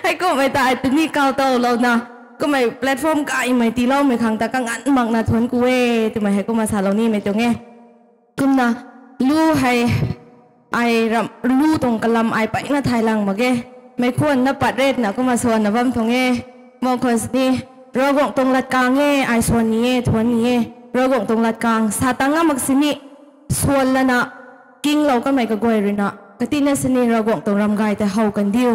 hay cô mày tại từ mi cao tàu lâu na cô mày platform cái mày tí lâu mày khang ta căng ăn mặc na thuần quê thì mày hay cô mà xả lâu ni mày tiếng nghe cũng na lu hay ai ram lu tông cái làm ai phải na thái lăng mà nghe mày khuôn na bắt rết na cô mà xuân na vâm thong nghe mongคนนี่เรากงตรงลัดกลางเงี้ยไอส่วนนี้ทวนนี้เรากงตรงลัดกลางสาตังงามักสินี่ส่วนละนะกิ้งเราก็ไม่กระกวยเลยนะกตินัสนี่เรากงตรงรำกายแต่เฮากันเดียว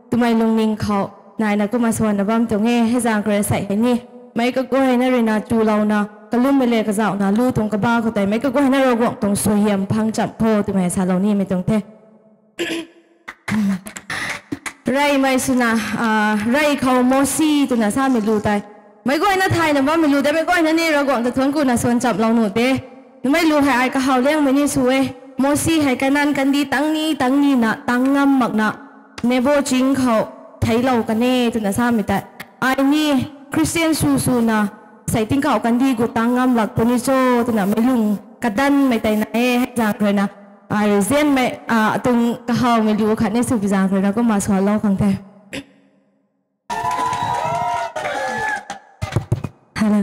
ตัวไม่ลงนิ่งเขานายนะก็มาส่วนนะบ้ามตัวเงี้ยให้จางกระใส่ให้นี่ไม่กระกวยนะเรนะจูเรานะกระลุ่มไปเลยกระเจ้านะลู่ตรงกระบ้าเขาแต่ไม่กระกวยนะเรากงตรงสวยเยี่ยมพังจับโพตัวไม่สาเรานี่ไม่ตรงเท่ไรไม่สุนะไรเขาโมซีตัวน่ะทราบไม่รู้แต่ไม่ก้อยน่าไทยนะว่าไม่รู้แต่ไม่ก้อยนั่นนี่เราก่อนจะทวนกูน่ะส่วนจับเราหนูเด้ไม่รู้ให้ไอ้กะเฮาเลี้ยงไม่นี่สวยโมซีให้กันนั่นกันดีตั้งนี้นะตั้งงำหมักนะเนโบจริงเขาไทยเรากันเน่ตัวน่ะทราบไม่แต่ไอ้นี่คริสเตียนซูนะใส่ติ้งเก่ากันดีกูตั้งงำหลักตัวนี้โจตัวน่ะไม่ลุงกระดันไม่แต่ไหนให้จางเลยนะเรียนไม่ตรงกะเฮาไม่รู้ค่ะในสุดจางเลยเราก็มาสอนเราครั้งแรกฮัลโหล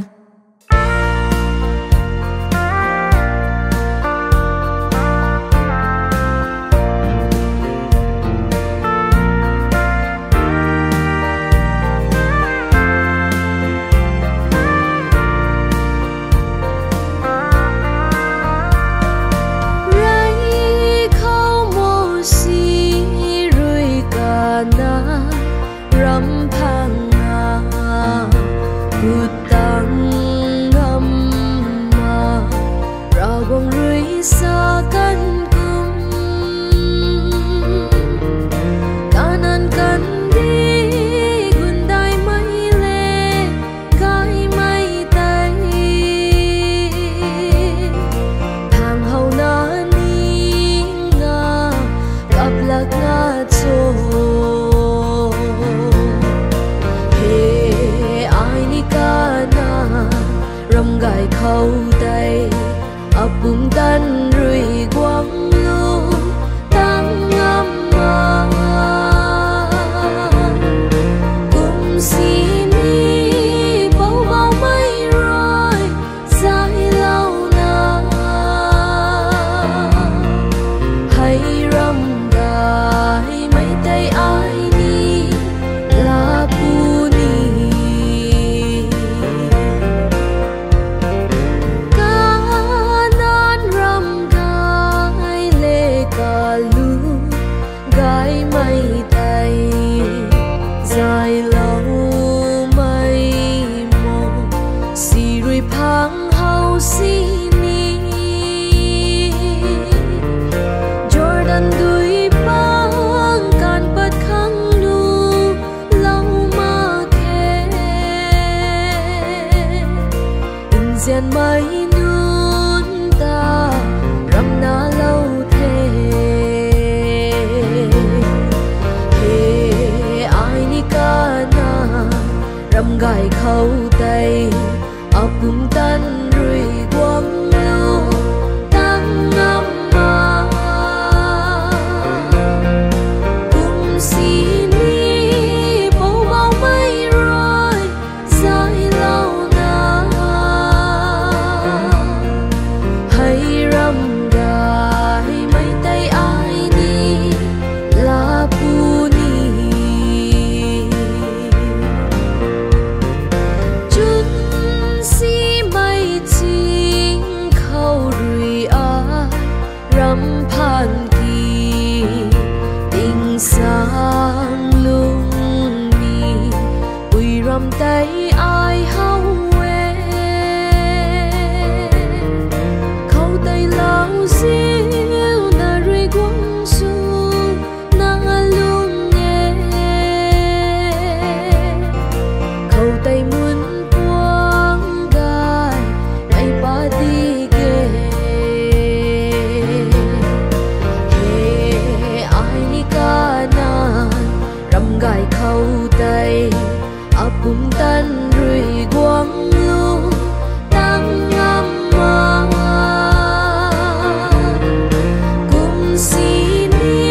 สีนี้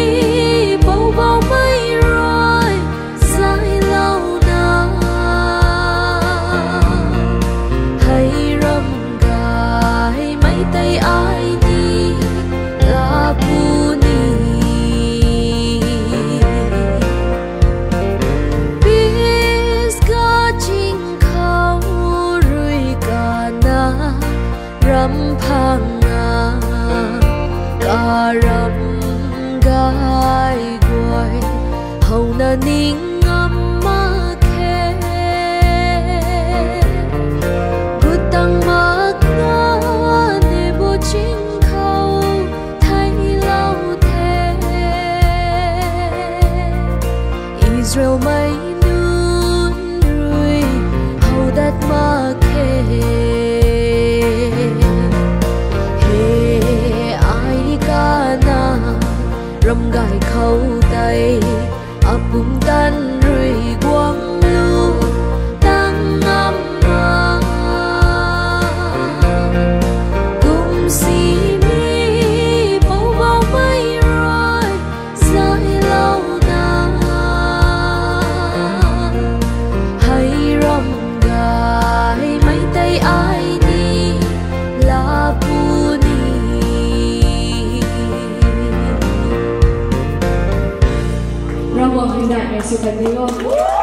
เบาๆไม่ร้อยสาย tình ngâm mơ khe bút tăng mơ ngơ để bút chính khâu thay lâu thế Israel mây núi rui hầu đất mơ khe râm gai khâu tay apung tan rui quang lu tăng ngâm mơ cùng si mi bầu vào mây rồi dài lâu na hay râm gai mấy tay ai đi là Vâng, hiện đại ngày sự thật nhiều.